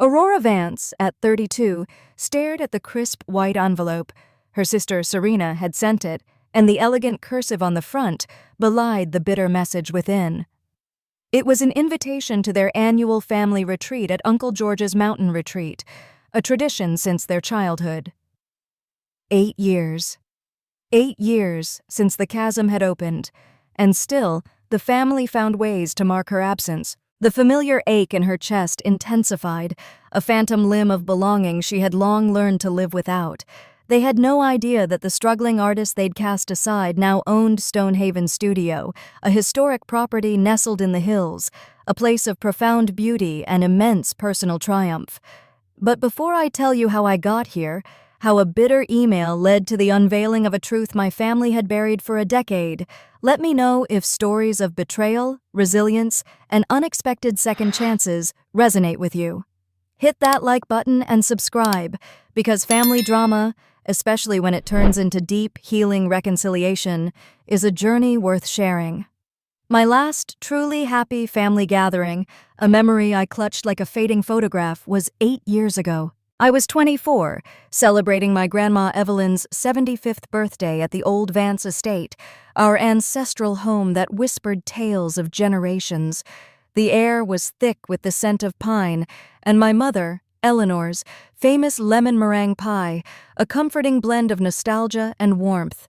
Aurora Vance, at 32, stared at the crisp white envelope. Her sister Serena had sent it, and the elegant cursive on the front belied the bitter message within. It was an invitation to their annual family retreat at Uncle George's mountain retreat, a tradition since their childhood. 8 years. 8 years since the chasm had opened, and still the family found ways to mark her absence. The familiar ache in her chest intensified, a phantom limb of belonging she had long learned to live without. They had no idea that the struggling artist they'd cast aside now owned Stonehaven Studio, a historic property nestled in the hills, a place of profound beauty and immense personal triumph. But before I tell you how I got here, how a bitter email led to the unveiling of a truth my family had buried for a decade, let me know if stories of betrayal, resilience, and unexpected second chances resonate with you. Hit that like button and subscribe, because family drama, especially when it turns into deep, healing reconciliation, is a journey worth sharing. My last truly happy family gathering, a memory I clutched like a fading photograph, was 8 years ago. I was 24, celebrating my Grandma Evelyn's 75th birthday at the old Vance estate, our ancestral home that whispered tales of generations. The air was thick with the scent of pine, and my mother, Eleanor's, famous lemon meringue pie, a comforting blend of nostalgia and warmth.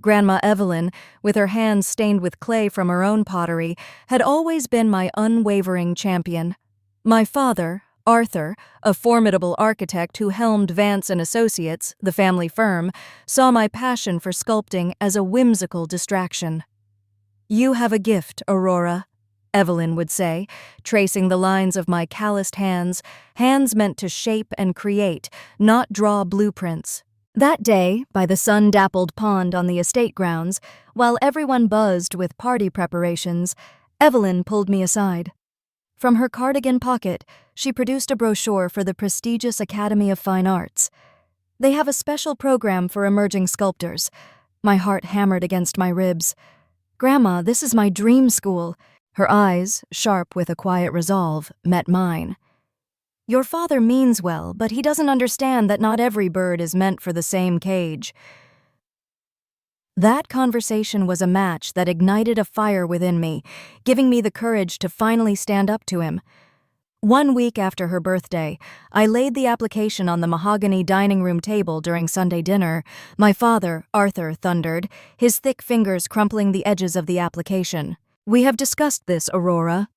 Grandma Evelyn, with her hands stained with clay from her own pottery, had always been my unwavering champion. My father, Arthur, a formidable architect who helmed Vance and Associates, the family firm, saw my passion for sculpting as a whimsical distraction. "You have a gift, Aurora," Evelyn would say, tracing the lines of my calloused hands, hands meant to shape and create, not draw blueprints. That day, by the sun-dappled pond on the estate grounds, while everyone buzzed with party preparations, Evelyn pulled me aside. From her cardigan pocket, she produced a brochure for the prestigious Academy of Fine Arts. They have a special program for emerging sculptors. My heart hammered against my ribs. "Grandma, this is my dream school." Her eyes, sharp with a quiet resolve, met mine. "Your father means well, but he doesn't understand that not every bird is meant for the same cage." That conversation was a match that ignited a fire within me, giving me the courage to finally stand up to him. 1 week after her birthday, I laid the application on the mahogany dining room table during Sunday dinner. My father, Arthur, thundered, his thick fingers crumpling the edges of the application. "We have discussed this, Aurora."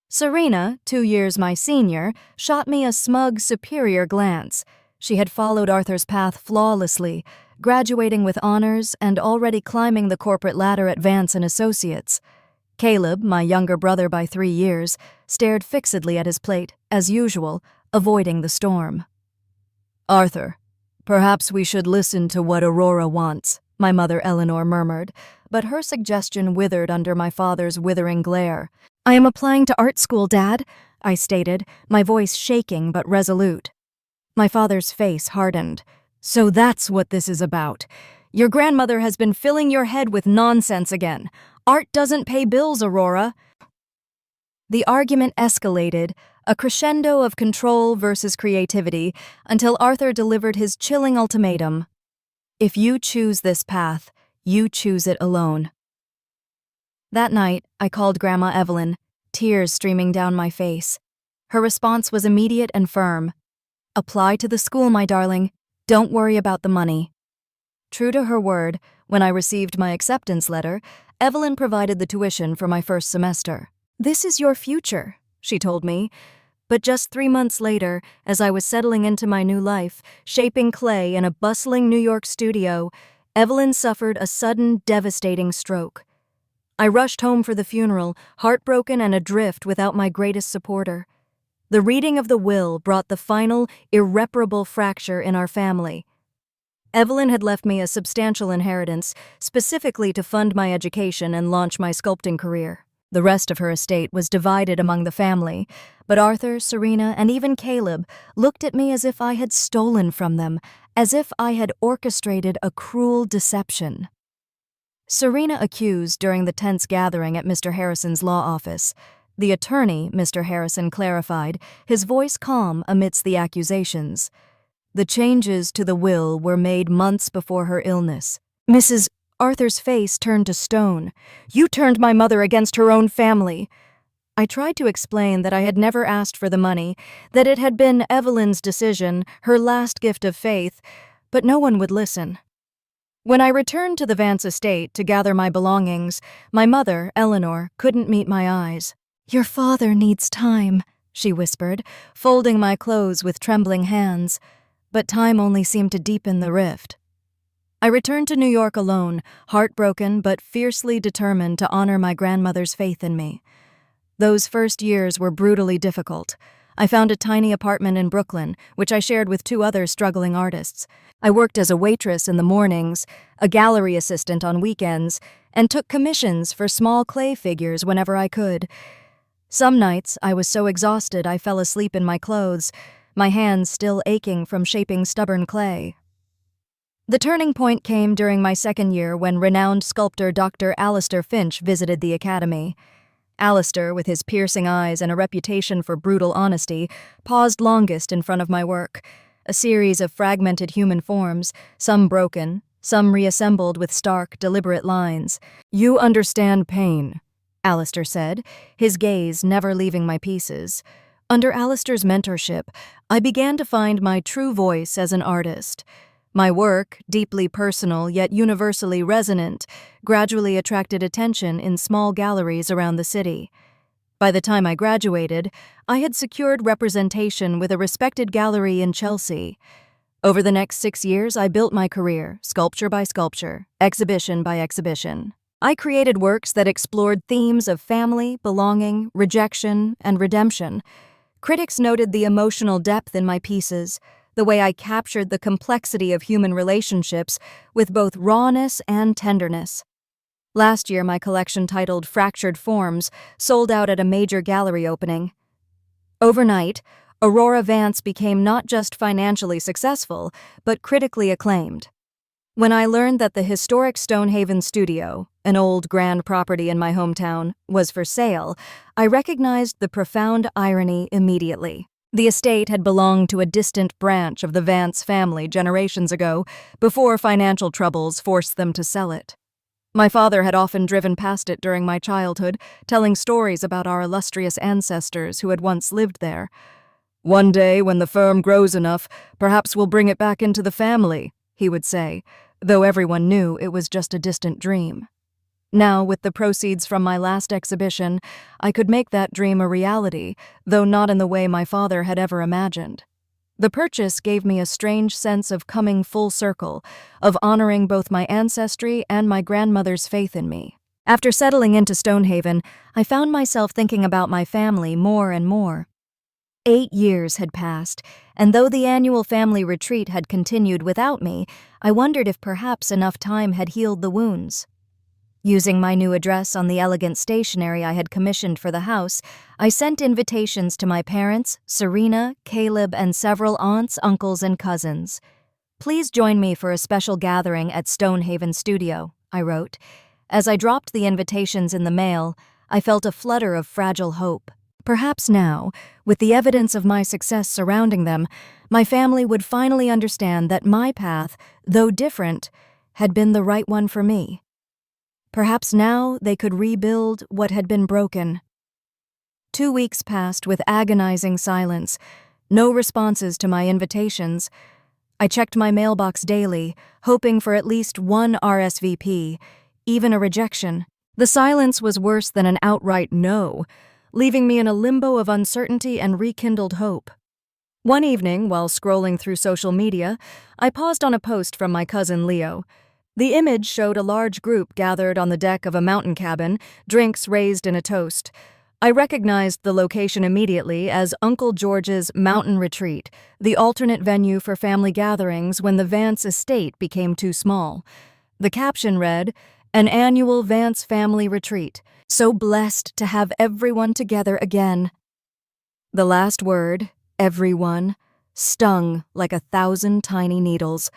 Serena, 2 years my senior, shot me a smug, superior glance. She had followed Arthur's path flawlessly, graduating with honors and already climbing the corporate ladder at Vance and Associates. Caleb, my younger brother by 3 years, stared fixedly at his plate, as usual, avoiding the storm. "Arthur, perhaps we should listen to what Aurora wants," my mother Eleanor murmured, but her suggestion withered under my father's withering glare. "I am applying to art school, Dad," I stated, my voice shaking but resolute. My father's face hardened. "So that's what this is about. Your grandmother has been filling your head with nonsense again. Art doesn't pay bills, Aurora." The argument escalated, a crescendo of control versus creativity, until Arthur delivered his chilling ultimatum. "If you choose this path, you choose it alone." That night, I called Grandma Evelyn, tears streaming down my face. Her response was immediate and firm. "Apply to the school, my darling. Don't worry about the money." True to her word, when I received my acceptance letter, Evelyn provided the tuition for my first semester. "This is your future," she told me. But just 3 months later, as I was settling into my new life, shaping clay in a bustling New York studio, Evelyn suffered a sudden, devastating stroke. I rushed home for the funeral, heartbroken and adrift without my greatest supporter. The reading of the will brought the final, irreparable fracture in our family. Evelyn had left me a substantial inheritance, specifically to fund my education and launch my sculpting career. The rest of her estate was divided among the family, but Arthur, Serena, and even Caleb looked at me as if I had stolen from them, as if I had orchestrated a cruel deception. Serena accused during the tense gathering at Mr. Harrison's law office. The attorney, Mr. Harrison clarified, his voice calm amidst the accusations. The changes to the will were made months before her illness. Mrs. Arthur's face turned to stone. You turned my mother against her own family. I tried to explain that I had never asked for the money, that it had been Evelyn's decision, her last gift of faith, but no one would listen. When I returned to the Vance estate to gather my belongings, my mother, Eleanor, couldn't meet my eyes. Your father needs time, she whispered, folding my clothes with trembling hands, but time only seemed to deepen the rift. I returned to New York alone, heartbroken but fiercely determined to honor my grandmother's faith in me. Those first years were brutally difficult. I found a tiny apartment in Brooklyn, which I shared with 2 other struggling artists. I worked as a waitress in the mornings, a gallery assistant on weekends, and took commissions for small clay figures whenever I could. Some nights, I was so exhausted I fell asleep in my clothes, my hands still aching from shaping stubborn clay. The turning point came during my second year when renowned sculptor Dr. Alistair Finch visited the academy. Alistair, with his piercing eyes and a reputation for brutal honesty, paused longest in front of my work, a series of fragmented human forms, some broken, some reassembled with stark, deliberate lines. You understand pain, Alistair said, his gaze never leaving my pieces. Under Alistair's mentorship, I began to find my true voice as an artist. My work, deeply personal yet universally resonant, gradually attracted attention in small galleries around the city. By the time I graduated, I had secured representation with a respected gallery in Chelsea. Over the next 6 years, I built my career, sculpture by sculpture, exhibition by exhibition. I created works that explored themes of family, belonging, rejection, and redemption. Critics noted the emotional depth in my pieces, the way I captured the complexity of human relationships with both rawness and tenderness. Last year, my collection titled Fractured Forms sold out at a major gallery opening. Overnight, Aurora Vance became not just financially successful, but critically acclaimed. When I learned that the historic Stonehaven studio, an old grand property in my hometown, was for sale, I recognized the profound irony immediately. The estate had belonged to a distant branch of the Vance family generations ago, before financial troubles forced them to sell it. My father had often driven past it during my childhood, telling stories about our illustrious ancestors who had once lived there. One day, when the firm grows enough, perhaps we'll bring it back into the family, he would say, though everyone knew it was just a distant dream. Now, with the proceeds from my last exhibition, I could make that dream a reality, though not in the way my father had ever imagined. The purchase gave me a strange sense of coming full circle, of honoring both my ancestry and my grandmother's faith in me. After settling into Stonehaven, I found myself thinking about my family more and more. 8 years had passed, and though the annual family retreat had continued without me, I wondered if perhaps enough time had healed the wounds. Using my new address on the elegant stationery I had commissioned for the house, I sent invitations to my parents, Serena, Caleb, and several aunts, uncles, and cousins. Please join me for a special gathering at Stonehaven Studio, I wrote. As I dropped the invitations in the mail, I felt a flutter of fragile hope. Perhaps now, with the evidence of my success surrounding them, my family would finally understand that my path, though different, had been the right one for me. Perhaps now they could rebuild what had been broken. 2 weeks passed with agonizing silence, no responses to my invitations. I checked my mailbox daily, hoping for at least one RSVP, even a rejection. The silence was worse than an outright no, leaving me in a limbo of uncertainty and rekindled hope. One evening, while scrolling through social media, I paused on a post from my cousin Leo. The image showed a large group gathered on the deck of a mountain cabin, drinks raised in a toast. I recognized the location immediately as Uncle George's Mountain Retreat, the alternate venue for family gatherings when the Vance estate became too small. The caption read, "An annual Vance family retreat. So blessed to have everyone together again." The last word, everyone, stung like 1,000 tiny needles.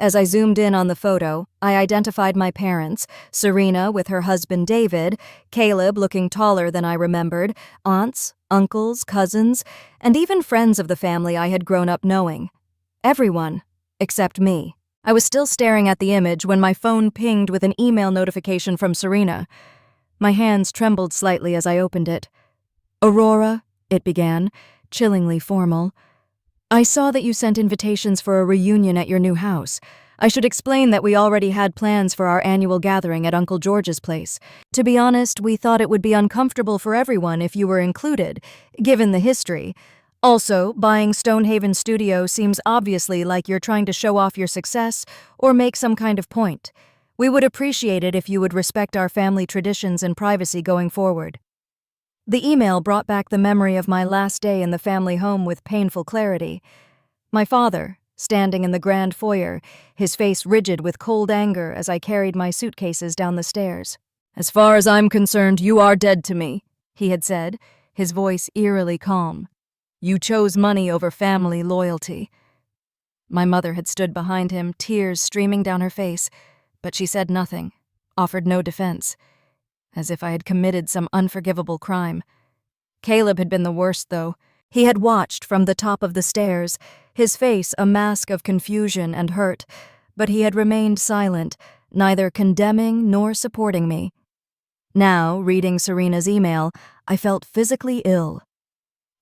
As I zoomed in on the photo, I identified my parents, Serena with her husband David, Caleb looking taller than I remembered, aunts, uncles, cousins, and even friends of the family I had grown up knowing. Everyone, except me. I was still staring at the image when my phone pinged with an email notification from Serena. My hands trembled slightly as I opened it. "Aurora," it began, chillingly formal. "I saw that you sent invitations for a reunion at your new house. I should explain that we already had plans for our annual gathering at Uncle George's place. To be honest, we thought it would be uncomfortable for everyone if you were included, given the history. Also, buying Stonehaven Studio seems obviously like you're trying to show off your success or make some kind of point. We would appreciate it if you would respect our family traditions and privacy going forward." The email brought back the memory of my last day in the family home with painful clarity. My father, standing in the grand foyer, his face rigid with cold anger as I carried my suitcases down the stairs. "As far as I'm concerned, you are dead to me," he had said, his voice eerily calm. "You chose money over family loyalty." My mother had stood behind him, tears streaming down her face, but she said nothing, offered no defense, as if I had committed some unforgivable crime. Caleb had been the worst, though. He had watched from the top of the stairs, his face a mask of confusion and hurt, but he had remained silent, neither condemning nor supporting me. Now, reading Serena's email, I felt physically ill.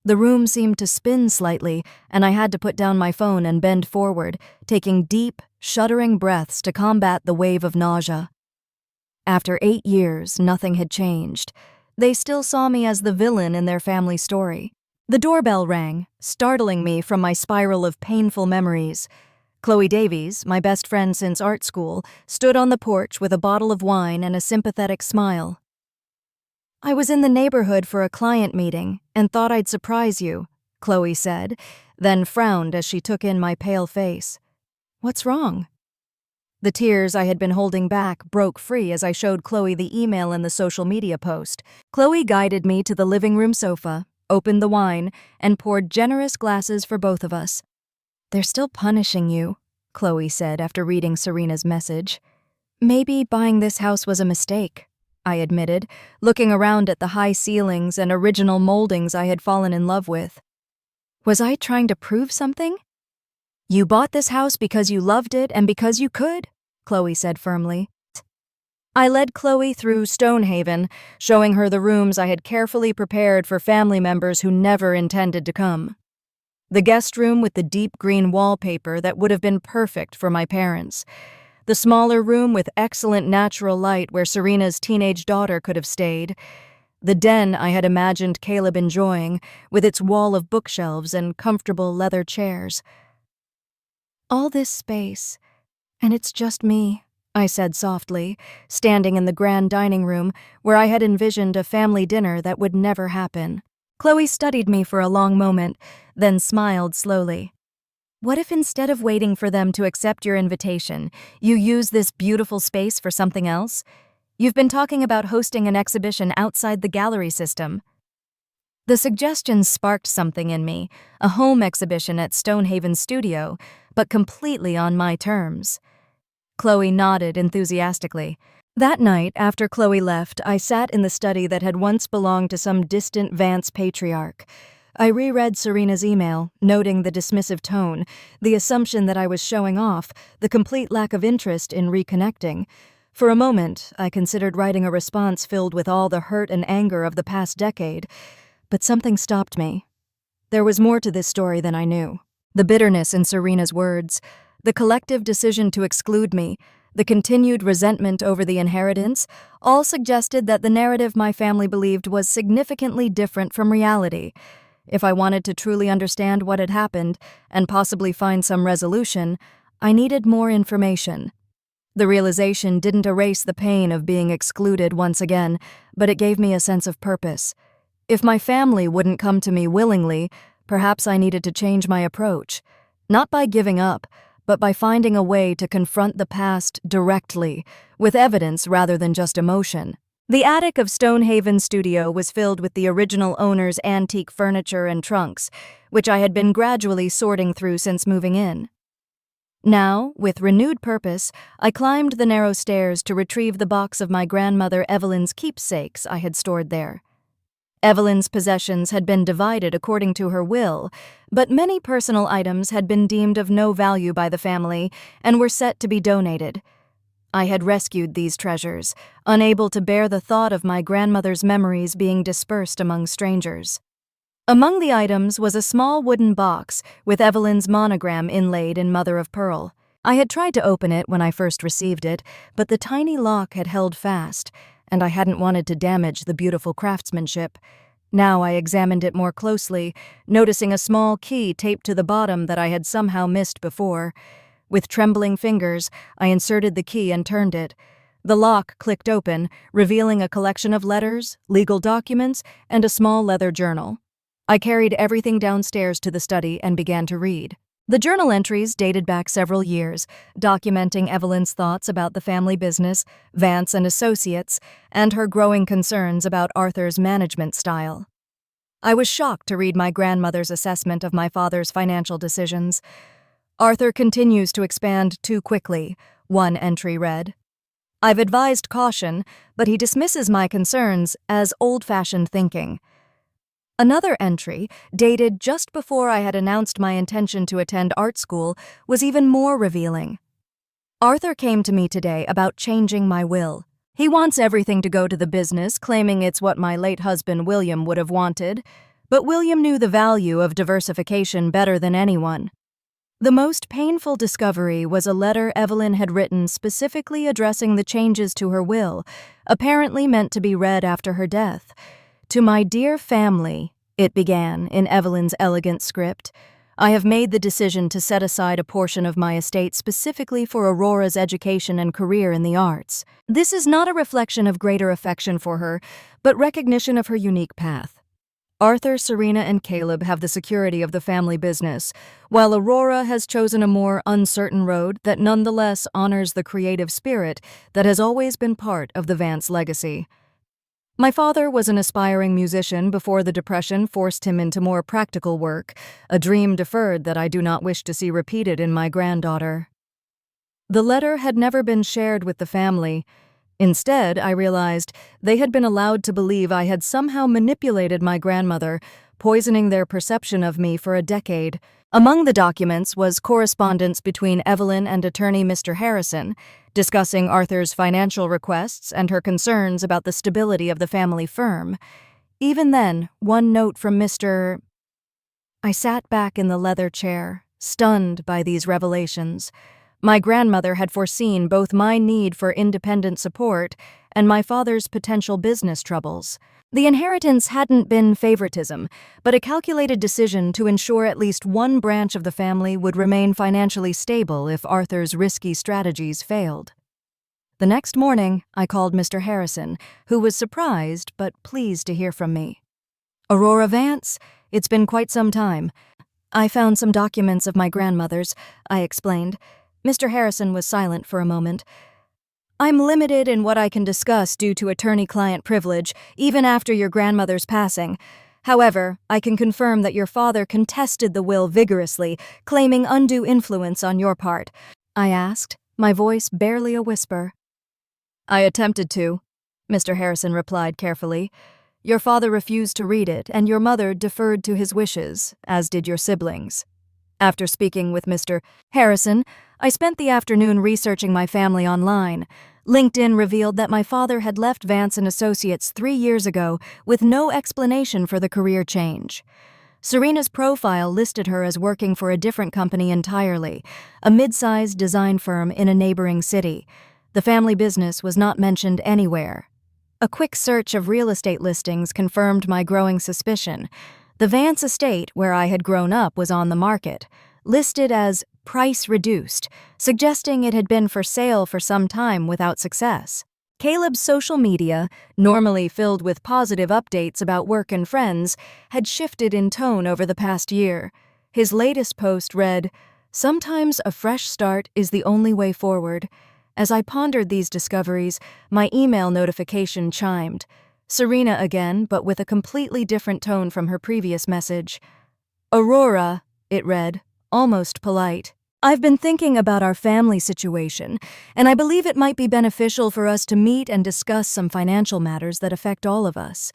The room seemed to spin slightly, and I had to put down my phone and bend forward, taking deep, shuddering breaths to combat the wave of nausea. After 8 years, nothing had changed. They still saw me as the villain in their family story. The doorbell rang, startling me from my spiral of painful memories. Chloe Davies, my best friend since art school, stood on the porch with a bottle of wine and a sympathetic smile. "I was in the neighborhood for a client meeting and thought I'd surprise you," Chloe said, then frowned as she took in my pale face. "What's wrong?" The tears I had been holding back broke free as I showed Chloe the email and the social media post. Chloe guided me to the living room sofa, opened the wine, and poured generous glasses for both of us. "They're still punishing you," Chloe said after reading Serena's message. "Maybe buying this house was a mistake," I admitted, looking around at the high ceilings and original moldings I had fallen in love with. "Was I trying to prove something?" "You bought this house because you loved it and because you could," Chloe said firmly. I led Chloe through Stonehaven, showing her the rooms I had carefully prepared for family members who never intended to come. The guest room with the deep green wallpaper that would have been perfect for my parents. The smaller room with excellent natural light where Serena's teenage daughter could have stayed. The den I had imagined Caleb enjoying, with its wall of bookshelves and comfortable leather chairs. "All this space, and it's just me," I said softly, standing in the grand dining room where I had envisioned a family dinner that would never happen. Chloe studied me for a long moment, then smiled slowly. "What if instead of waiting for them to accept your invitation, you use this beautiful space for something else? You've been talking about hosting an exhibition outside the gallery system." The suggestion sparked something in me, a home exhibition at Stonehaven Studio, but completely on my terms. Chloe nodded enthusiastically. That night, after Chloe left, I sat in the study that had once belonged to some distant Vance patriarch. I reread Serena's email, noting the dismissive tone, the assumption that I was showing off, the complete lack of interest in reconnecting. For a moment, I considered writing a response filled with all the hurt and anger of the past decade, but something stopped me. There was more to this story than I knew. The bitterness in Serena's words, the collective decision to exclude me, the continued resentment over the inheritance, all suggested that the narrative my family believed was significantly different from reality. If I wanted to truly understand what had happened, and possibly find some resolution, I needed more information. The realization didn't erase the pain of being excluded once again, but it gave me a sense of purpose. If my family wouldn't come to me willingly, perhaps I needed to change my approach. Not by giving up, but by finding a way to confront the past directly, with evidence rather than just emotion. The attic of Stonehaven Studio was filled with the original owner's antique furniture and trunks, which I had been gradually sorting through since moving in. Now, with renewed purpose, I climbed the narrow stairs to retrieve the box of my grandmother Evelyn's keepsakes I had stored there. Evelyn's possessions had been divided according to her will, but many personal items had been deemed of no value by the family and were set to be donated. I had rescued these treasures, unable to bear the thought of my grandmother's memories being dispersed among strangers. Among the items was a small wooden box with Evelyn's monogram inlaid in mother of pearl. I had tried to open it when I first received it, but the tiny lock had held fast, and I hadn't wanted to damage the beautiful craftsmanship. Now I examined it more closely, noticing a small key taped to the bottom that I had somehow missed before. With trembling fingers, I inserted the key and turned it. The lock clicked open, revealing a collection of letters, legal documents, and a small leather journal. I carried everything downstairs to the study and began to read. The journal entries dated back several years, documenting Evelyn's thoughts about the family business, Vance and Associates, and her growing concerns about Arthur's management style. I was shocked to read my grandmother's assessment of my father's financial decisions. Arthur continues to expand too quickly, one entry read. I've advised caution, but he dismisses my concerns as old-fashioned thinking. Another entry, dated just before I had announced my intention to attend art school, was even more revealing. Arthur came to me today about changing my will. He wants everything to go to the business, claiming it's what my late husband William would have wanted, but William knew the value of diversification better than anyone. The most painful discovery was a letter Evelyn had written specifically addressing the changes to her will, apparently meant to be read after her death. To my dear family, it began in Evelyn's elegant script, I have made the decision to set aside a portion of my estate specifically for Aurora's education and career in the arts. This is not a reflection of greater affection for her, but recognition of her unique path. Arthur, Serena, and Caleb have the security of the family business, while Aurora has chosen a more uncertain road that nonetheless honors the creative spirit that has always been part of the Vance legacy. My father was an aspiring musician before the Depression forced him into more practical work, a dream deferred that I do not wish to see repeated in my granddaughter. The letter had never been shared with the family. Instead, I realized they had been allowed to believe I had somehow manipulated my grandmother, poisoning their perception of me for a decade. Among the documents was correspondence between Evelyn and attorney Mr. Harrison, discussing Arthur's financial requests and her concerns about the stability of the family firm. Even then, one note from Mr. I sat back in the leather chair, stunned by these revelations. My grandmother had foreseen both my need for independent support and my father's potential business troubles. The inheritance hadn't been favoritism, but a calculated decision to ensure at least one branch of the family would remain financially stable if Arthur's risky strategies failed. The next morning, I called Mr. Harrison, who was surprised but pleased to hear from me. Aurora Vance, it's been quite some time. I found some documents of my grandmother's, I explained. Mr. Harrison was silent for a moment. I'm limited in what I can discuss due to attorney-client privilege, even after your grandmother's passing. However, I can confirm that your father contested the will vigorously, claiming undue influence on your part. I asked, my voice barely a whisper. I attempted to, Mr. Harrison replied carefully. Your father refused to read it, and your mother deferred to his wishes, as did your siblings. After speaking with Mr. Harrison, I spent the afternoon researching my family online. LinkedIn revealed that my father had left Vance and Associates 3 years ago with no explanation for the career change. Serena's profile listed her as working for a different company entirely, a mid-sized design firm in a neighboring city. The family business was not mentioned anywhere. A quick search of real estate listings confirmed my growing suspicion. The Vance estate, where I had grown up, was on the market, listed as price reduced, suggesting it had been for sale for some time without success. Caleb's social media, normally filled with positive updates about work and friends, had shifted in tone over the past year. His latest post read, "Sometimes a fresh start is the only way forward." As I pondered these discoveries, my email notification chimed. Serena again, but with a completely different tone from her previous message. "Aurora," it read, almost polite. I've been thinking about our family situation, and I believe it might be beneficial for us to meet and discuss some financial matters that affect all of us.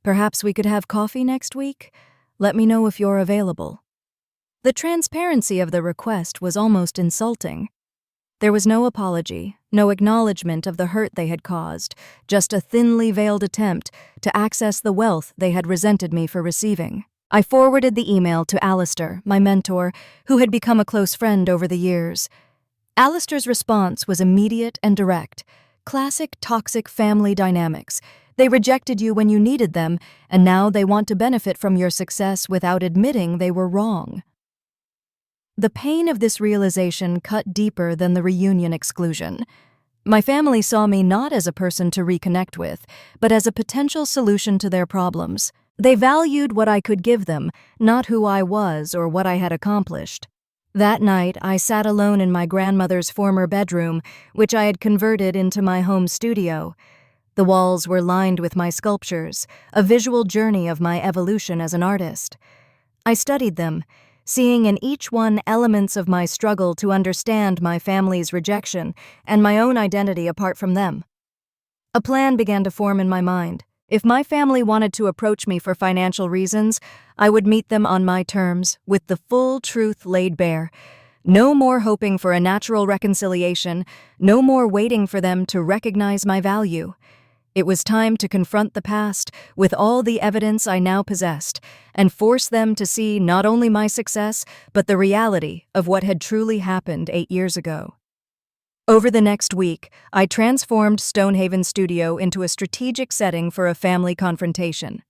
Perhaps we could have coffee next week? Let me know if you're available." The transparency of the request was almost insulting. There was no apology, no acknowledgement of the hurt they had caused, just a thinly veiled attempt to access the wealth they had resented me for receiving. I forwarded the email to Alistair, my mentor, who had become a close friend over the years. Alistair's response was immediate and direct. Classic toxic family dynamics. They rejected you when you needed them, and now they want to benefit from your success without admitting they were wrong. The pain of this realization cut deeper than the reunion exclusion. My family saw me not as a person to reconnect with, but as a potential solution to their problems. They valued what I could give them, not who I was or what I had accomplished. That night, I sat alone in my grandmother's former bedroom, which I had converted into my home studio. The walls were lined with my sculptures, a visual journey of my evolution as an artist. I studied them, seeing in each one elements of my struggle to understand my family's rejection and my own identity apart from them. A plan began to form in my mind. If my family wanted to approach me for financial reasons, I would meet them on my terms, with the full truth laid bare. No more hoping for a natural reconciliation, no more waiting for them to recognize my value. It was time to confront the past with all the evidence I now possessed and force them to see not only my success, but the reality of what had truly happened 8 years ago. Over the next week, I transformed Stonehaven Studio into a strategic setting for a family confrontation.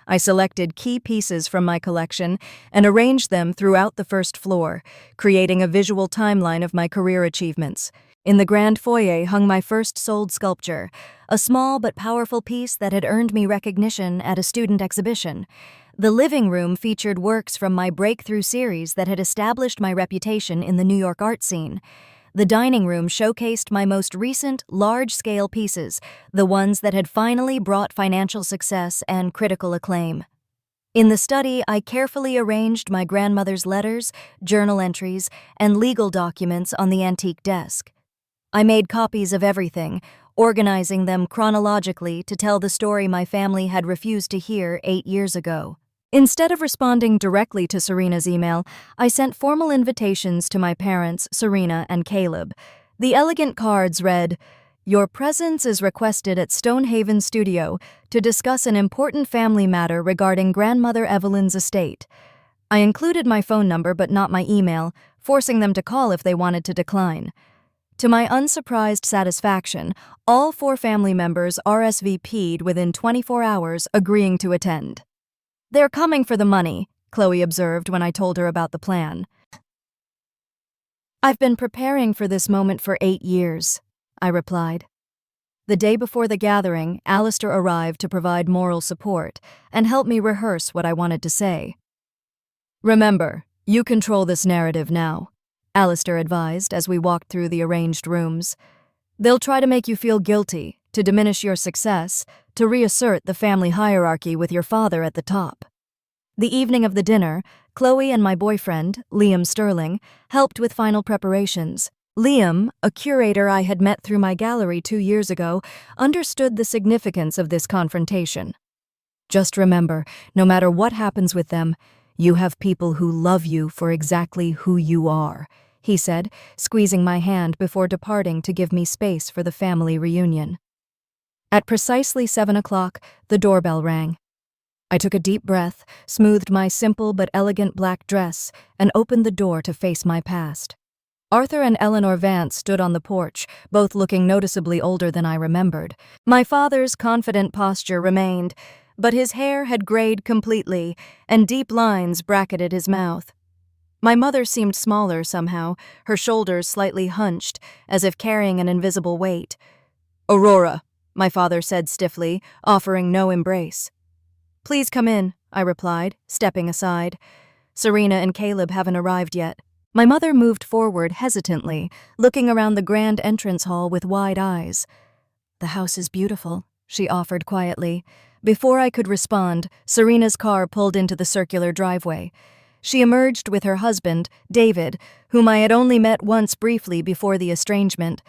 I selected key pieces from my collection and arranged them throughout the first floor, creating a visual timeline of my career achievements. In the grand foyer hung my first sold sculpture, a small but powerful piece that had earned me recognition at a student exhibition. The living room featured works from my breakthrough series that had established my reputation in the New York art scene. The dining room showcased my most recent, large-scale pieces, the ones that had finally brought financial success and critical acclaim. In the study, I carefully arranged my grandmother's letters, journal entries, and legal documents on the antique desk. I made copies of everything, organizing them chronologically to tell the story my family had refused to hear 8 years ago. Instead of responding directly to Serena's email, I sent formal invitations to my parents, Serena and Caleb. The elegant cards read, "Your presence is requested at Stonehaven Studio to discuss an important family matter regarding Grandmother Evelyn's estate." I included my phone number but not my email, forcing them to call if they wanted to decline. To my unsurprised satisfaction, all 4 family members RSVP'd within 24 hours, agreeing to attend. "They're coming for the money," Chloe observed when I told her about the plan. "I've been preparing for this moment for 8 years," I replied. The day before the gathering, Alistair arrived to provide moral support and help me rehearse what I wanted to say. "Remember, you control this narrative now," Alistair advised as we walked through the arranged rooms. "They'll try to make you feel guilty, to diminish your success, to reassert the family hierarchy with your father at the top." The evening of the dinner, Chloe and my boyfriend, Liam Sterling, helped with final preparations. Liam, a curator I had met through my gallery 2 years ago, understood the significance of this confrontation. "Just remember, no matter what happens with them, you have people who love you for exactly who you are," he said, squeezing my hand before departing to give me space for the family reunion. At precisely 7 o'clock, the doorbell rang. I took a deep breath, smoothed my simple but elegant black dress, and opened the door to face my past. Arthur and Aurora Vance stood on the porch, both looking noticeably older than I remembered. My father's confident posture remained, but his hair had grayed completely, and deep lines bracketed his mouth. My mother seemed smaller somehow, her shoulders slightly hunched, as if carrying an invisible weight. "Aurora," my father said stiffly, offering no embrace. "Please come in," I replied, stepping aside. "Serena and Caleb haven't arrived yet." My mother moved forward hesitantly, looking around the grand entrance hall with wide eyes. "The house is beautiful," she offered quietly. Before I could respond, Serena's car pulled into the circular driveway. She emerged with her husband, David, whom I had only met once briefly before the estrangement.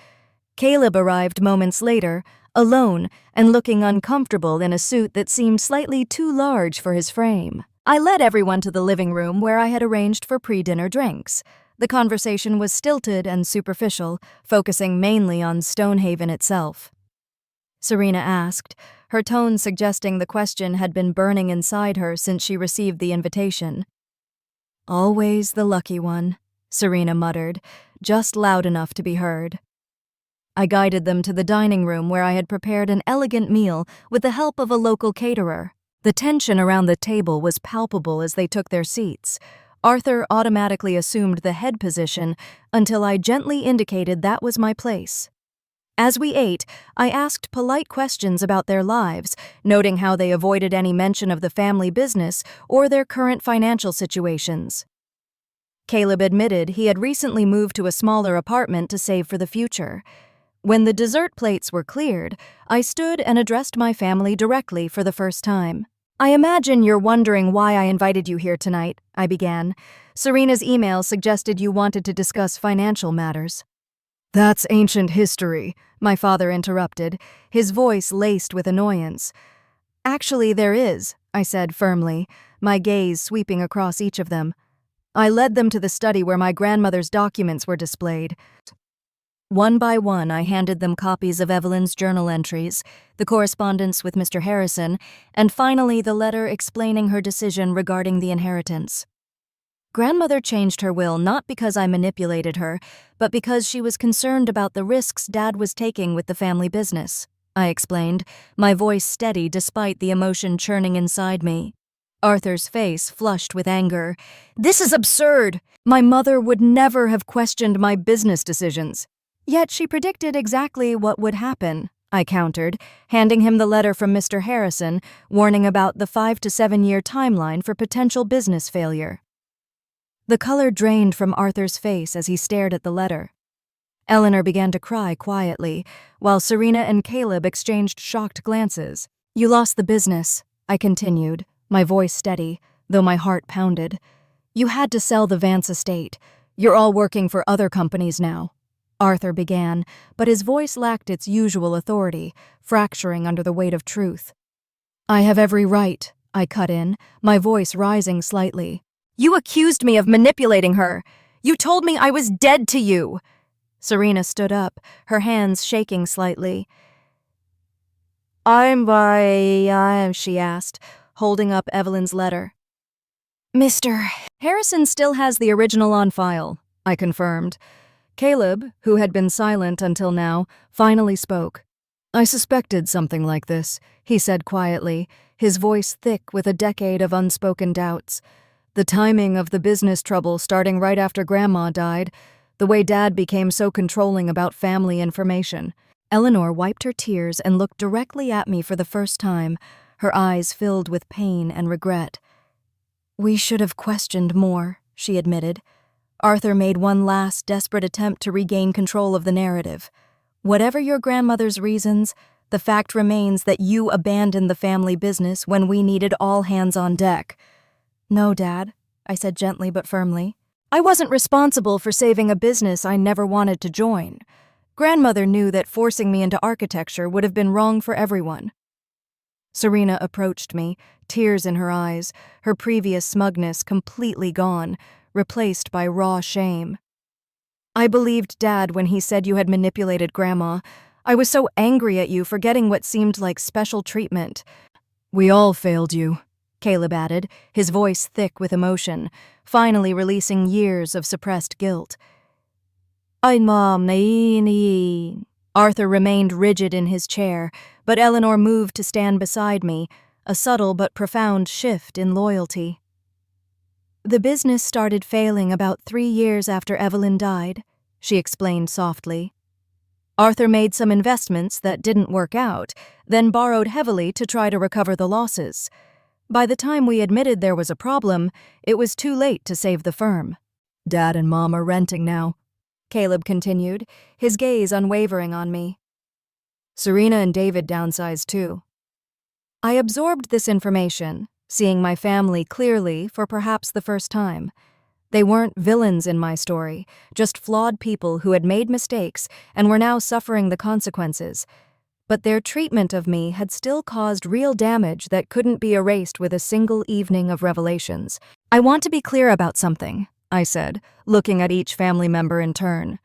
Caleb arrived moments later, alone and looking uncomfortable in a suit that seemed slightly too large for his frame. I led everyone to the living room where I had arranged for pre-dinner drinks. The conversation was stilted and superficial, focusing mainly on Stonehaven itself. Serena asked, her tone suggesting the question had been burning inside her since she received the invitation. "Always the lucky one," Serena muttered, just loud enough to be heard. I guided them to the dining room where I had prepared an elegant meal with the help of a local caterer. The tension around the table was palpable as they took their seats. Arthur automatically assumed the head position until I gently indicated that was my place. As we ate, I asked polite questions about their lives, noting how they avoided any mention of the family business or their current financial situations. Caleb admitted he had recently moved to a smaller apartment to save for the future. When the dessert plates were cleared, I stood and addressed my family directly for the first time. "I imagine you're wondering why I invited you here tonight," I began. "Serena's email suggested you wanted to discuss financial matters." "That's ancient history," my father interrupted, his voice laced with annoyance. "Actually, there is," I said firmly, my gaze sweeping across each of them. I led them to the study where my grandmother's documents were displayed. One by one, I handed them copies of Evelyn's journal entries, the correspondence with Mr. Harrison, and finally the letter explaining her decision regarding the inheritance. Grandmother changed her will not because I manipulated her, but because she was concerned about the risks Dad was taking with the family business, I explained, my voice steady despite the emotion churning inside me. Arthur's face flushed with anger. "This is absurd! My mother would never have questioned my business decisions." Yet she predicted exactly what would happen, I countered, handing him the letter from Mr. Harrison, warning about the 5 to 7 year timeline for potential business failure. The color drained from Arthur's face as he stared at the letter. Eleanor began to cry quietly, while Serena and Caleb exchanged shocked glances. "You lost the business," I continued, my voice steady, though my heart pounded. "You had to sell the Vance estate. You're all working for other companies now." Arthur began, but his voice lacked its usual authority, fracturing under the weight of truth. "I have every right," I cut in, my voice rising slightly. "You accused me of manipulating her. You told me I was dead to you." Serena stood up, her hands shaking slightly. She asked, holding up Evelyn's letter. "Mr. Harrison still has the original on file," I confirmed. Caleb, who had been silent until now, finally spoke. "I suspected something like this," he said quietly, his voice thick with a decade of unspoken doubts. "The timing of the business trouble starting right after Grandma died, the way Dad became so controlling about family information." Eleanor wiped her tears and looked directly at me for the first time, her eyes filled with pain and regret. "We should have questioned more," she admitted. Arthur made one last desperate attempt to regain control of the narrative. "Whatever your grandmother's reasons, the fact remains that you abandoned the family business when we needed all hands on deck." "No, Dad," I said gently but firmly. "I wasn't responsible for saving a business I never wanted to join. Grandmother knew that forcing me into architecture would have been wrong for everyone." Serena approached me, tears in her eyes, her previous smugness completely gone, replaced by raw shame. "I believed Dad when he said you had manipulated Grandma. I was so angry at you for getting what seemed like special treatment." "We all failed you," Caleb added, his voice thick with emotion, finally releasing years of suppressed guilt. Arthur remained rigid in his chair, but Eleanor moved to stand beside me, a subtle but profound shift in loyalty. "The business started failing about 3 years after Evelyn died," she explained softly. "Arthur made some investments that didn't work out, then borrowed heavily to try to recover the losses. By the time we admitted there was a problem, it was too late to save the firm. Dad and Mom are renting now," Caleb continued, his gaze unwavering on me. "Serena and David downsized too." I absorbed this information, seeing my family clearly for perhaps the first time. They weren't villains in my story, just flawed people who had made mistakes and were now suffering the consequences. But their treatment of me had still caused real damage that couldn't be erased with a single evening of revelations. "I want to be clear about something," I said, looking at each family member in turn.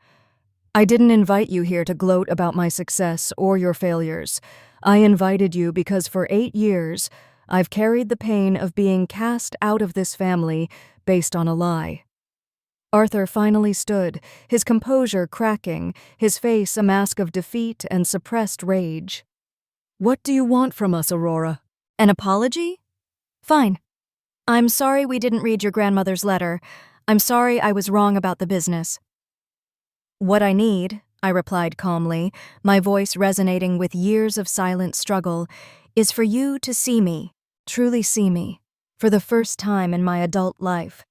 "I didn't invite you here to gloat about my success or your failures. I invited you because for 8 years, I've carried the pain of being cast out of this family based on a lie." Arthur finally stood, his composure cracking, his face a mask of defeat and suppressed rage. "What do you want from us, Aurora?" "An apology? Fine. I'm sorry we didn't read your grandmother's letter. I'm sorry I was wrong about the business." "What I need," I replied calmly, my voice resonating with years of silent struggle, "is for you to see me, truly see me, for the first time in my adult life."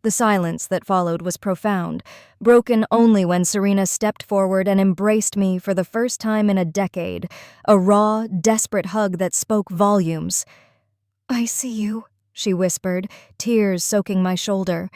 The silence that followed was profound, broken only when Serena stepped forward and embraced me for the first time in a decade, a raw, desperate hug that spoke volumes. "I see you," she whispered, tears soaking my shoulder.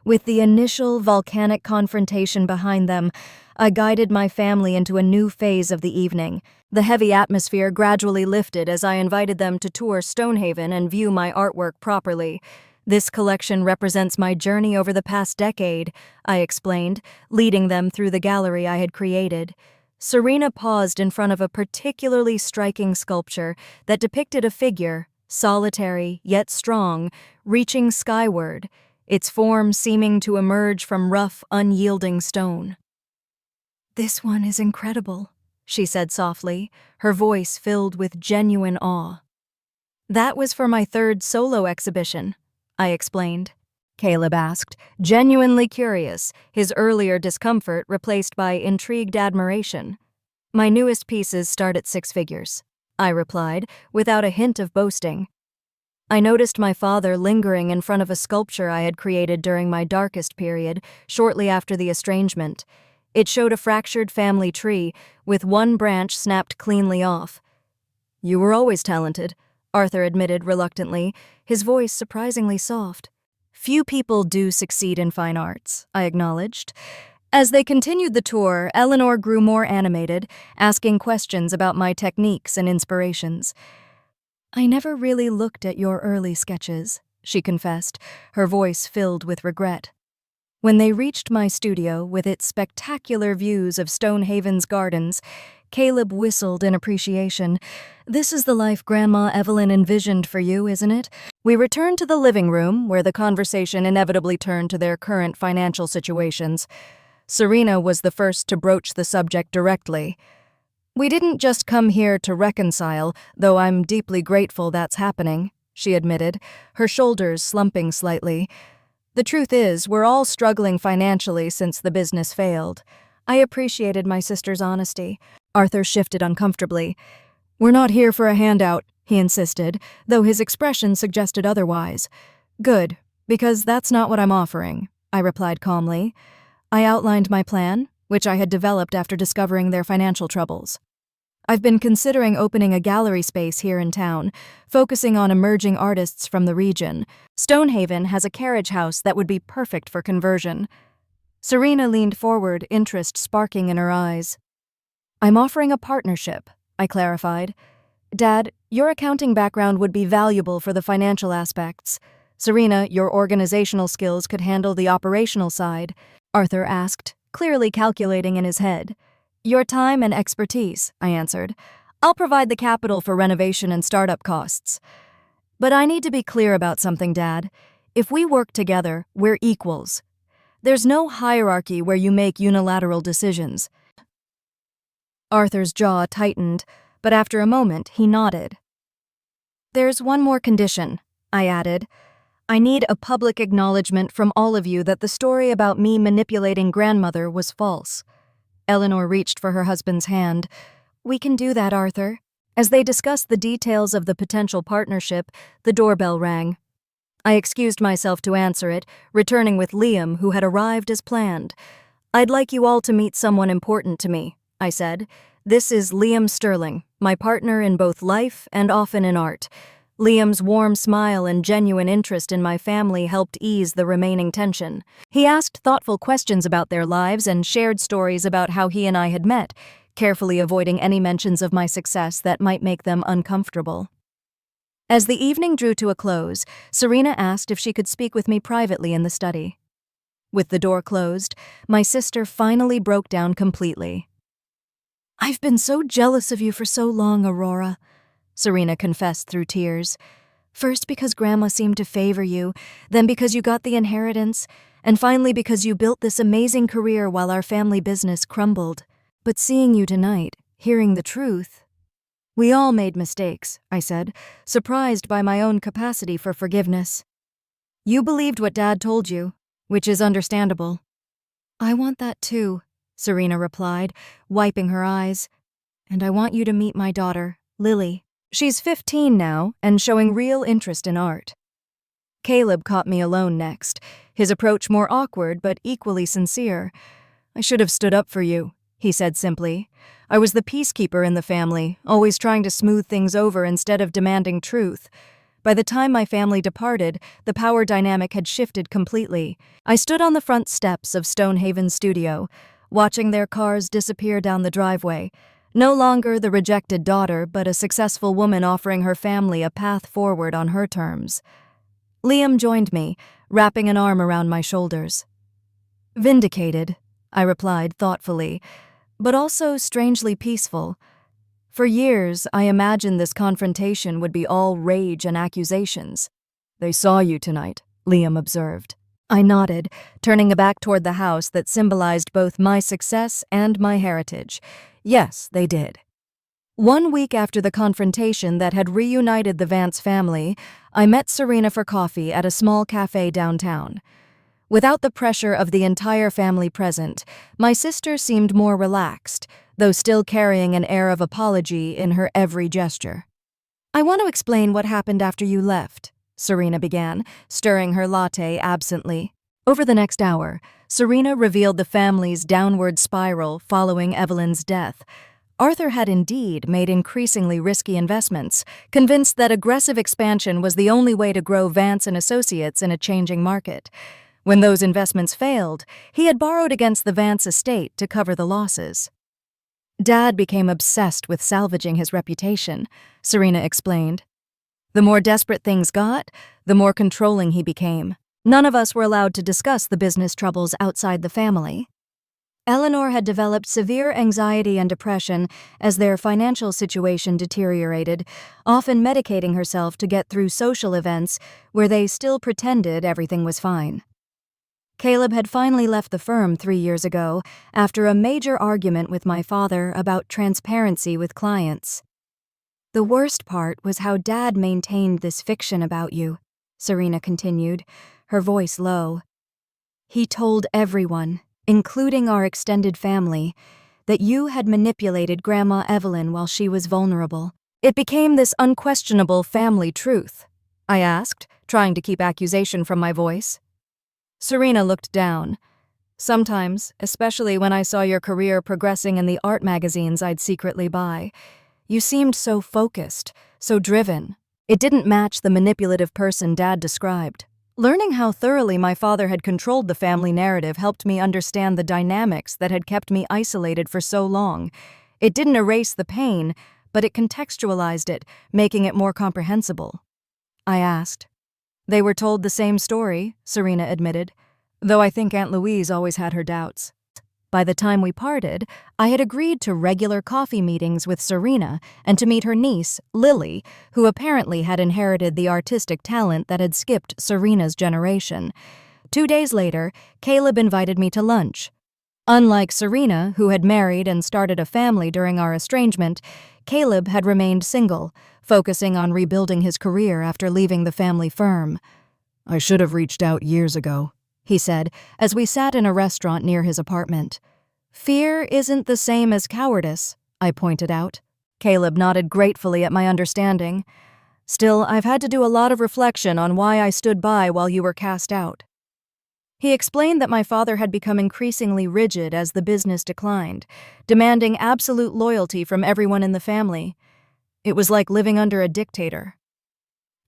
With the initial volcanic confrontation behind them, I guided my family into a new phase of the evening. The heavy atmosphere gradually lifted as I invited them to tour Stonehaven and view my artwork properly. "This collection represents my journey over the past decade," I explained, leading them through the gallery I had created. Serena paused in front of a particularly striking sculpture that depicted a figure, solitary yet strong, reaching skyward, its form seeming to emerge from rough, unyielding stone. "This one is incredible," she said softly, her voice filled with genuine awe. "That was for my third solo exhibition," I explained. Caleb asked, genuinely curious, his earlier discomfort replaced by intrigued admiration. "My newest pieces start at 6 figures," I replied, without a hint of boasting. I noticed my father lingering in front of a sculpture I had created during my darkest period, shortly after the estrangement. It showed a fractured family tree, with one branch snapped cleanly off. "You were always talented," Arthur admitted reluctantly, his voice surprisingly soft. "Few people do succeed in fine arts," I acknowledged. As they continued the tour, Eleanor grew more animated, asking questions about my techniques and inspirations. "I never really looked at your early sketches," she confessed, her voice filled with regret. When they reached my studio with its spectacular views of Stonehaven's gardens, Caleb whistled in appreciation. "This is the life Grandma Evelyn envisioned for you, isn't it?" We returned to the living room, where the conversation inevitably turned to their current financial situations. Serena was the first to broach the subject directly. "We didn't just come here to reconcile, though I'm deeply grateful that's happening," she admitted, her shoulders slumping slightly. "The truth is, we're all struggling financially since the business failed." I appreciated my sister's honesty. Arthur shifted uncomfortably. "We're not here for a handout," he insisted, though his expression suggested otherwise. "Good, because that's not what I'm offering," I replied calmly. I outlined my plan, which I had developed after discovering their financial troubles. "I've been considering opening a gallery space here in town, focusing on emerging artists from the region. Stonehaven has a carriage house that would be perfect for conversion." Serena leaned forward, interest sparking in her eyes. "I'm offering a partnership," I clarified. "Dad, your accounting background would be valuable for the financial aspects. Serena, your organizational skills could handle the operational side," Arthur asked, clearly calculating in his head. "Your time and expertise," I answered. "I'll provide the capital for renovation and startup costs." "But I need to be clear about something, Dad. If we work together, we're equals. There's no hierarchy where you make unilateral decisions." Arthur's jaw tightened, but after a moment, he nodded. "There's one more condition," I added. "I need a public acknowledgement from all of you that the story about me manipulating grandmother was false." Eleanor reached for her husband's hand. "We can do that, Arthur." As they discussed the details of the potential partnership, the doorbell rang. I excused myself to answer it, returning with Liam, who had arrived as planned. "I'd like you all to meet someone important to me," I said. "This is Liam Sterling, my partner in both life and often in art. Liam's warm smile and genuine interest in my family helped ease the remaining tension. He asked thoughtful questions about their lives and shared stories about how he and I had met, carefully avoiding any mentions of my success that might make them uncomfortable. As the evening drew to a close, Serena asked if she could speak with me privately in the study. With the door closed, my sister finally broke down completely. "I've been so jealous of you for so long, Aurora," Serena confessed through tears. "First because Grandma seemed to favor you, then because you got the inheritance, and finally because you built this amazing career while our family business crumbled. But seeing you tonight, hearing the truth—" "We all made mistakes," I said, surprised by my own capacity for forgiveness. "You believed what Dad told you, which is understandable." "I want that too," Serena replied, wiping her eyes. "And I want you to meet my daughter, Lily. She's 15 now and showing real interest in art." Caleb caught me alone next, his approach more awkward but equally sincere. "I should have stood up for you," he said simply. "I was the peacekeeper in the family, always trying to smooth things over instead of demanding truth. By the time my family departed, the power dynamic had shifted completely. I stood on the front steps of Stonehaven's studio, watching their cars disappear down the driveway. No longer the rejected daughter, but a successful woman offering her family a path forward on her terms. Liam joined me, wrapping an arm around my shoulders. "Vindicated," I replied thoughtfully, but also strangely peaceful. For years, I imagined this confrontation would be all rage and accusations. "They saw you tonight," Liam observed. I nodded, turning back toward the house that symbolized both my success and my heritage. Yes, they did. 1 week after the confrontation that had reunited the Vance family, I met Serena for coffee at a small cafe downtown. Without the pressure of the entire family present, my sister seemed more relaxed, though still carrying an air of apology in her every gesture. "I want to explain what happened after you left," Serena began, stirring her latte absently. Over the next hour, Serena revealed the family's downward spiral following Evelyn's death. Arthur had indeed made increasingly risky investments, convinced that aggressive expansion was the only way to grow Vance and Associates in a changing market. When those investments failed, he had borrowed against the Vance estate to cover the losses. Dad became obsessed with salvaging his reputation, Serena explained. The more desperate things got, the more controlling he became. None of us were allowed to discuss the business troubles outside the family. Eleanor had developed severe anxiety and depression as their financial situation deteriorated, often medicating herself to get through social events where they still pretended everything was fine. Caleb had finally left the firm 3 years ago after a major argument with my father about transparency with clients. "The worst part was how Dad maintained this fiction about you," Serena continued, her voice low. "He told everyone, including our extended family, that you had manipulated Grandma Evelyn while she was vulnerable. It became this unquestionable family truth," I asked, trying to keep accusation from my voice. Serena looked down. "Sometimes, especially when I saw your career progressing in the art magazines I'd secretly buy, you seemed so focused, so driven. It didn't match the manipulative person Dad described." Learning how thoroughly my father had controlled the family narrative helped me understand the dynamics that had kept me isolated for so long. It didn't erase the pain, but it contextualized it, making it more comprehensible. I asked. "They were told the same story," Serena admitted, though I think Aunt Louise always had her doubts. By the time we parted, I had agreed to regular coffee meetings with Serena and to meet her niece, Lily, who apparently had inherited the artistic talent that had skipped Serena's generation. 2 days later, Caleb invited me to lunch. Unlike Serena, who had married and started a family during our estrangement, Caleb had remained single, focusing on rebuilding his career after leaving the family firm. "I should have reached out years ago," he said, as we sat in a restaurant near his apartment. "Fear isn't the same as cowardice," I pointed out. Caleb nodded gratefully at my understanding. "Still, I've had to do a lot of reflection on why I stood by while you were cast out." He explained that my father had become increasingly rigid as the business declined, demanding absolute loyalty from everyone in the family. It was like living under a dictator.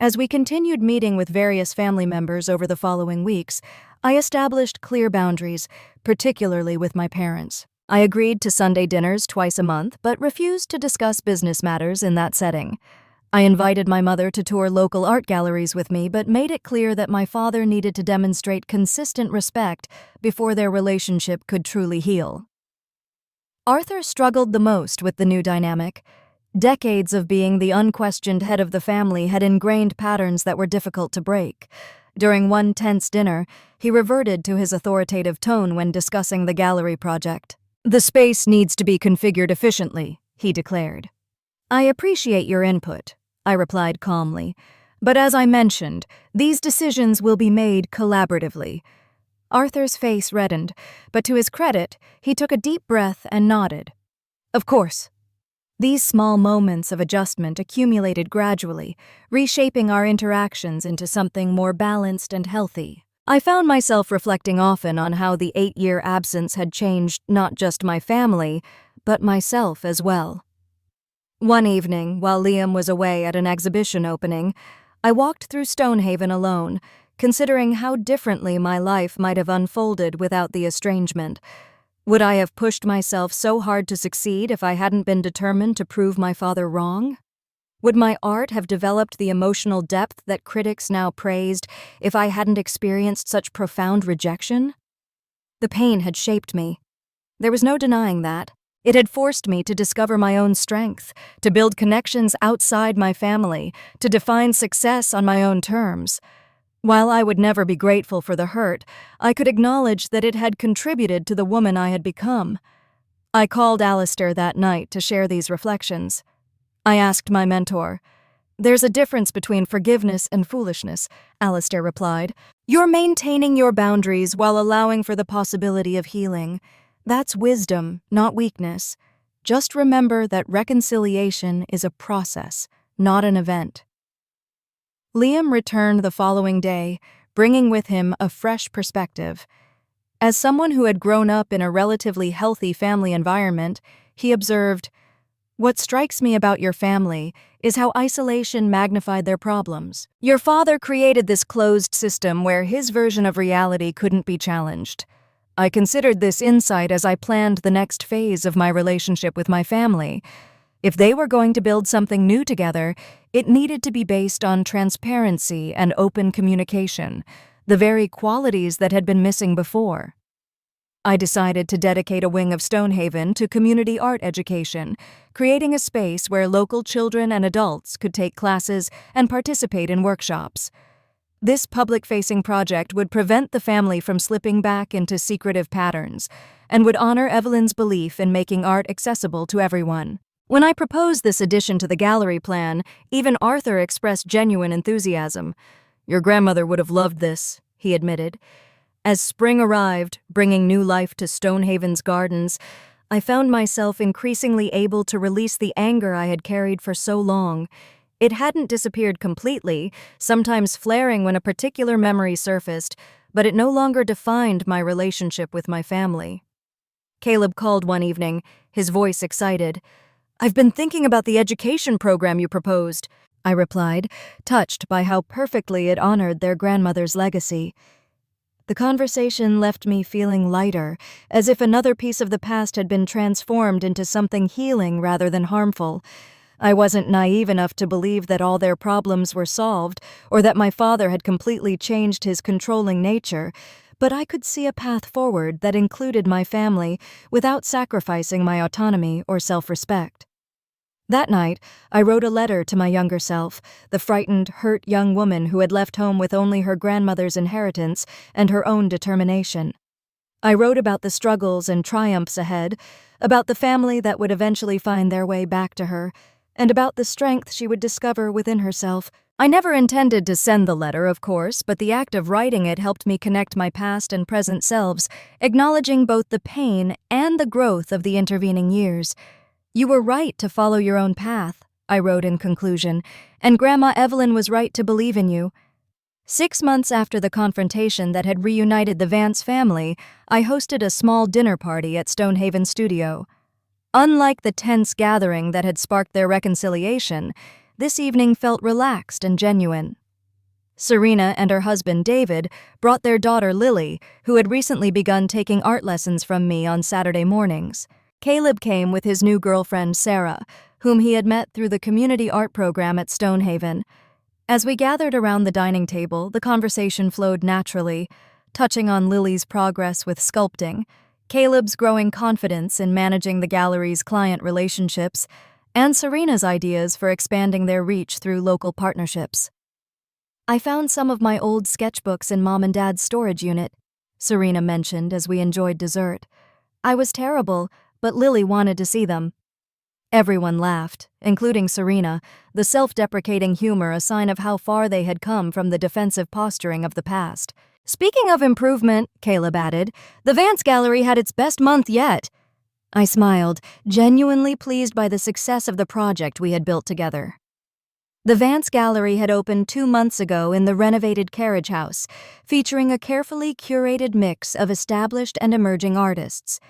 As we continued meeting with various family members over the following weeks, I established clear boundaries, particularly with my parents. I agreed to Sunday dinners twice a month, but refused to discuss business matters in that setting. I invited my mother to tour local art galleries with me, but made it clear that my father needed to demonstrate consistent respect before their relationship could truly heal. Arthur struggled the most with the new dynamic. Decades of being the unquestioned head of the family had ingrained patterns that were difficult to break. During one tense dinner, he reverted to his authoritative tone when discussing the gallery project. "The space needs to be configured efficiently," he declared. "I appreciate your input," I replied calmly, "but as I mentioned, these decisions will be made collaboratively." Arthur's face reddened, but to his credit, he took a deep breath and nodded. "Of course." These small moments of adjustment accumulated gradually, reshaping our interactions into something more balanced and healthy. I found myself reflecting often on how the 8-year absence had changed not just my family, but myself as well. One evening, while Liam was away at an exhibition opening, I walked through Stonehaven alone, considering how differently my life might have unfolded without the estrangement. Would I have pushed myself so hard to succeed if I hadn't been determined to prove my father wrong? Would my art have developed the emotional depth that critics now praised if I hadn't experienced such profound rejection? The pain had shaped me. There was no denying that. It had forced me to discover my own strength, to build connections outside my family, to define success on my own terms. While I would never be grateful for the hurt, I could acknowledge that it had contributed to the woman I had become. I called Alistair that night to share these reflections. I asked my mentor. "There's a difference between forgiveness and foolishness," Alistair replied. "You're maintaining your boundaries while allowing for the possibility of healing. That's wisdom, not weakness. Just remember that reconciliation is a process, not an event." Liam returned the following day, bringing with him a fresh perspective. As someone who had grown up in a relatively healthy family environment, he observed, "What strikes me about your family is how isolation magnified their problems. Your father created this closed system where his version of reality couldn't be challenged. I considered this insight as I planned the next phase of my relationship with my family. If they were going to build something new together, it needed to be based on transparency and open communication, the very qualities that had been missing before. I decided to dedicate a wing of Stonehaven to community art education, creating a space where local children and adults could take classes and participate in workshops. This public-facing project would prevent the family from slipping back into secretive patterns and would honor Evelyn's belief in making art accessible to everyone. When I proposed this addition to the gallery plan, even Arthur expressed genuine enthusiasm. "Your grandmother would have loved this," he admitted. As spring arrived, bringing new life to Stonehaven's gardens, I found myself increasingly able to release the anger I had carried for so long. It hadn't disappeared completely, sometimes flaring when a particular memory surfaced, but it no longer defined my relationship with my family. Caleb called one evening, his voice excited. "I've been thinking about the education program you proposed," I replied, touched by how perfectly it honored their grandmother's legacy. The conversation left me feeling lighter, as if another piece of the past had been transformed into something healing rather than harmful. I wasn't naive enough to believe that all their problems were solved, or that my father had completely changed his controlling nature, but I could see a path forward that included my family without sacrificing my autonomy or self-respect. That night, I wrote a letter to my younger self, the frightened, hurt young woman who had left home with only her grandmother's inheritance and her own determination. I wrote about the struggles and triumphs ahead, about the family that would eventually find their way back to her, and about the strength she would discover within herself. I never intended to send the letter, of course, but the act of writing it helped me connect my past and present selves, acknowledging both the pain and the growth of the intervening years. "You were right to follow your own path," I wrote in conclusion, "and Grandma Evelyn was right to believe in you." 6 months after the confrontation that had reunited the Vance family, I hosted a small dinner party at Stonehaven Studio. Unlike the tense gathering that had sparked their reconciliation, This evening felt relaxed and genuine. Serena and her husband David brought their daughter Lily, who had recently begun taking art lessons from me on Saturday mornings. Caleb came with his new girlfriend Sarah, whom he had met through the community art program at Stonehaven. As we gathered around the dining table, the conversation flowed naturally, touching on Lily's progress with sculpting, Caleb's growing confidence in managing the gallery's client relationships, and Serena's ideas for expanding their reach through local partnerships. "I found some of my old sketchbooks in Mom and Dad's storage unit," Serena mentioned as we enjoyed dessert. "I was terrible, but Lily wanted to see them." Everyone laughed, including Serena, the self-deprecating humor a sign of how far they had come from the defensive posturing of the past. "Speaking of improvement," Caleb added, "the Vance Gallery had its best month yet." I smiled, genuinely pleased by the success of the project we had built together. The Vance Gallery had opened 2 months ago in the renovated carriage house, featuring a carefully curated mix of established and emerging artists.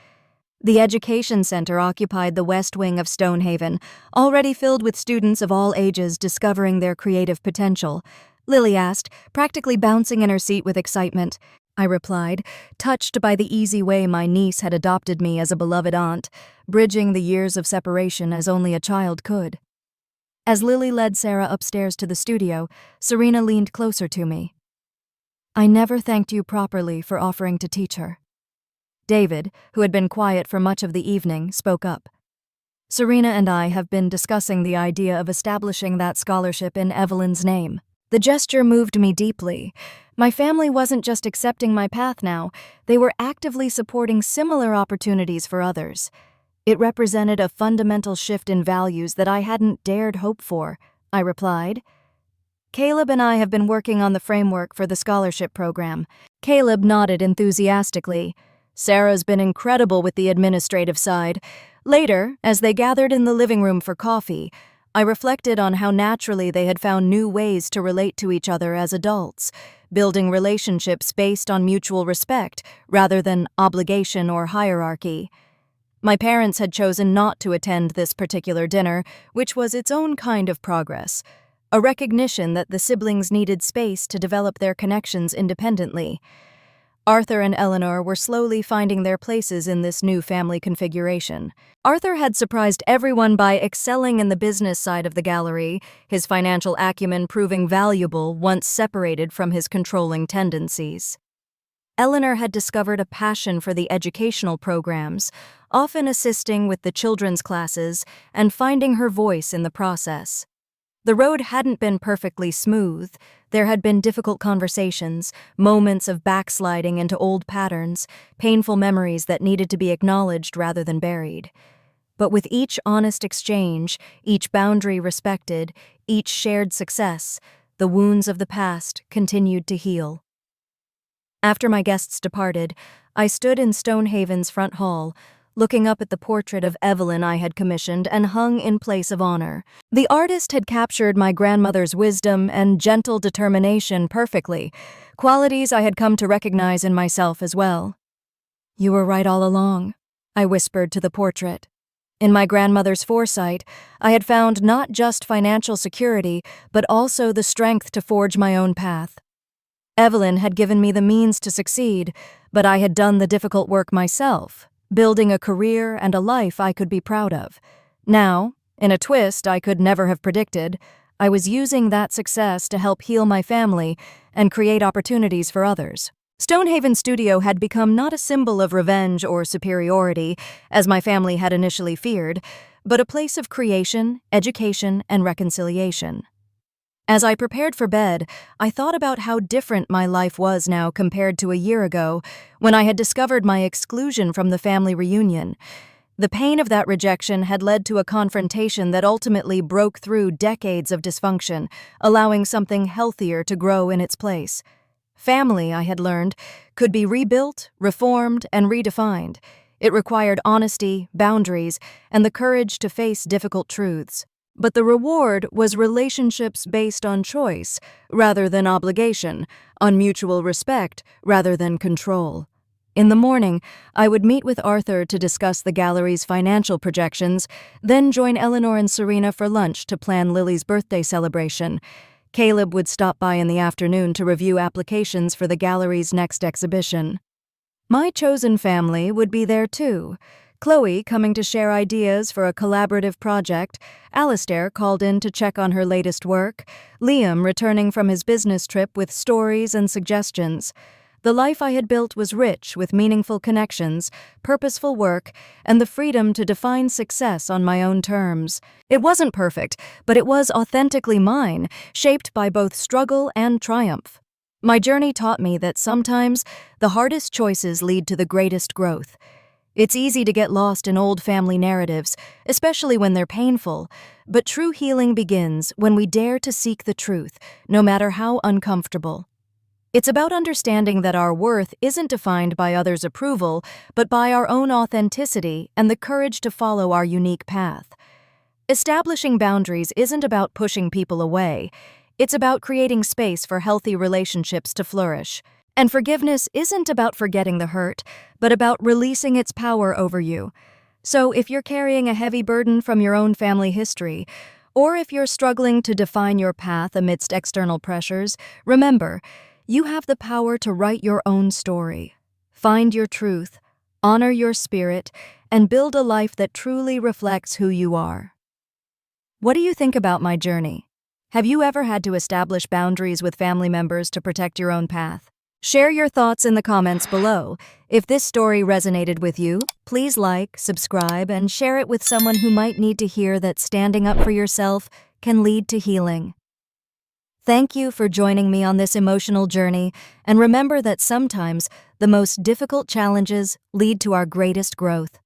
The Education Center occupied the west wing of Stonehaven, already filled with students of all ages discovering their creative potential. Lily asked, practically bouncing in her seat with excitement. I replied, touched by the easy way my niece had adopted me as a beloved aunt, bridging the years of separation as only a child could. As Lily led Sarah upstairs to the studio, Serena leaned closer to me. "I never thanked you properly for offering to teach her." David, who had been quiet for much of the evening, spoke up. "Serena and I have been discussing the idea of establishing that scholarship in Evelyn's name." The gesture moved me deeply. My family wasn't just accepting my path now, they were actively supporting similar opportunities for others. It represented a fundamental shift in values that I hadn't dared hope for, I replied. "Caleb and I have been working on the framework for the scholarship program." Caleb nodded enthusiastically. "Sarah's been incredible with the administrative side." Later, as they gathered in the living room for coffee, I reflected on how naturally they had found new ways to relate to each other as adults, building relationships based on mutual respect rather than obligation or hierarchy. My parents had chosen not to attend this particular dinner, which was its own kind of progress, a recognition that the siblings needed space to develop their connections independently. Arthur and Eleanor were slowly finding their places in this new family configuration. Arthur had surprised everyone by excelling in the business side of the gallery, his financial acumen proving valuable once separated from his controlling tendencies. Eleanor had discovered a passion for the educational programs, often assisting with the children's classes and finding her voice in the process. The road hadn't been perfectly smooth. There had been difficult conversations, moments of backsliding into old patterns, painful memories that needed to be acknowledged rather than buried. But with each honest exchange, each boundary respected, each shared success, the wounds of the past continued to heal. After my guests departed, I stood in Stonehaven's front hall, looking up at the portrait of Evelyn I had commissioned and hung in place of honor. The artist had captured my grandmother's wisdom and gentle determination perfectly, qualities I had come to recognize in myself as well. "You were right all along," I whispered to the portrait. In my grandmother's foresight, I had found not just financial security, but also the strength to forge my own path. Evelyn had given me the means to succeed, but I had done the difficult work myself, building a career and a life I could be proud of. Now, in a twist I could never have predicted, I was using that success to help heal my family and create opportunities for others. Stonehaven Studio had become not a symbol of revenge or superiority, as my family had initially feared, but a place of creation, education, and reconciliation. As I prepared for bed, I thought about how different my life was now compared to a year ago, when I had discovered my exclusion from the family reunion. The pain of that rejection had led to a confrontation that ultimately broke through decades of dysfunction, allowing something healthier to grow in its place. Family, I had learned, could be rebuilt, reformed, and redefined. It required honesty, boundaries, and the courage to face difficult truths. But the reward was relationships based on choice rather than obligation, on mutual respect rather than control. In the morning, I would meet with Arthur to discuss the gallery's financial projections, then join Eleanor and Serena for lunch to plan Lily's birthday celebration. Caleb would stop by in the afternoon to review applications for the gallery's next exhibition. My chosen family would be there too. Chloe coming to share ideas for a collaborative project, Alistair called in to check on her latest work, Liam returning from his business trip with stories and suggestions. The life I had built was rich with meaningful connections, purposeful work, and the freedom to define success on my own terms. It wasn't perfect, but it was authentically mine, shaped by both struggle and triumph. My journey taught me that sometimes the hardest choices lead to the greatest growth. It's easy to get lost in old family narratives, especially when they're painful, but true healing begins when we dare to seek the truth, no matter how uncomfortable. It's about understanding that our worth isn't defined by others' approval, but by our own authenticity and the courage to follow our unique path. Establishing boundaries isn't about pushing people away. It's about creating space for healthy relationships to flourish. And forgiveness isn't about forgetting the hurt, but about releasing its power over you. So if you're carrying a heavy burden from your own family history, or if you're struggling to define your path amidst external pressures, remember, you have the power to write your own story. Find your truth, honor your spirit, and build a life that truly reflects who you are. What do you think about my journey? Have you ever had to establish boundaries with family members to protect your own path? Share your thoughts in the comments below. If this story resonated with you, please like, subscribe, and share it with someone who might need to hear that standing up for yourself can lead to healing. Thank you for joining me on this emotional journey, and remember that sometimes the most difficult challenges lead to our greatest growth.